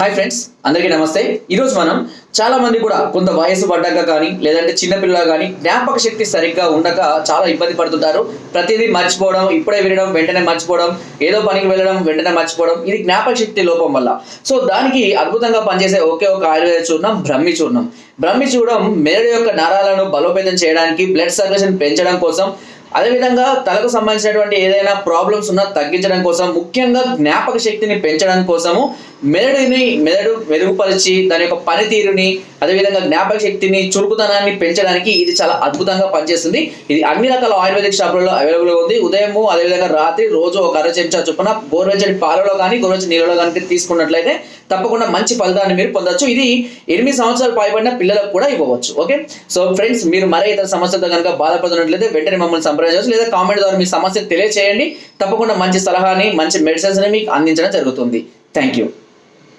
Hi friends, అందరికీ నమస్తే. ఈరోజు మనం చాలా మంది కూడా కొంత వయసు పడ్డాక కానీ లేదంటే చిన్నపిల్లలు కానీ జ్ఞాపక శక్తి సరిగ్గా ఉండక చాలా ఇబ్బంది పడుతుంటారు. ప్రతిదీ మర్చిపోవడం, ఇప్పుడే వినడం వెంటనే మర్చిపోవడం, ఏదో పనికి వెళ్ళడం వెంటనే మర్చిపోవడం, ఇది జ్ఞాపక శక్తి లోపం వల్ల. సో దానికి అద్భుతంగా పనిచేసే ఒకే ఒక ఆయుర్వేద చూర్ణం బ్రహ్మి చూర్ణం. బ్రహ్మి చూర్ణం మెదడు యొక్క నరాలను బలోపేతం చేయడానికి, బ్లడ్ సర్క్యులేషన్ పెంచడం కోసం, అదేవిధంగా తలకు సంబంధించినటువంటి ఏదైనా ప్రాబ్లమ్స్ ఉన్నా తగ్గించడం కోసం, ముఖ్యంగా జ్ఞాపక శక్తిని పెంచడం కోసము మెదడు మెరుగుపరిచి దాని యొక్క పనితీరుని, అదేవిధంగా జ్ఞాపక శక్తిని, చురుకుతనాన్ని పెంచడానికి ఇది చాలా అద్భుతంగా పనిచేస్తుంది. ఇది అన్ని రకాల ఆయుర్వేదిక్ షాపులలో అవైలబుల్గా ఉంది. ఉదయము అదేవిధంగా రాత్రి రోజు ఒక అర చెంచా చొప్పున గోరువెచ్చని పాలలో కానీ గోరువెచ్చని నీళ్ళలో కానీ తీసుకున్నట్లయితే తప్పకుండా మంచి ఫలితాన్ని మీరు పొందొచ్చు. ఇది 8 సంవత్సరాలు పైబడిన పిల్లలకు కూడా ఇవ్వవచ్చు. ఓకే, సో ఫ్రెండ్స్, మీరు మరే ఇతర సమస్యలతో కనుక బాధపడుతున్నట్లయితే వెంటనే మమ్మల్ని సంప్రదించవచ్చు, లేదా కామెంట్ ద్వారా మీ సమస్యను తెలియజేయండి. తప్పకుండా మంచి సలహాని, మంచి మెడిసిన్స్ ని మీకు అందించడం జరుగుతుంది. Thank you.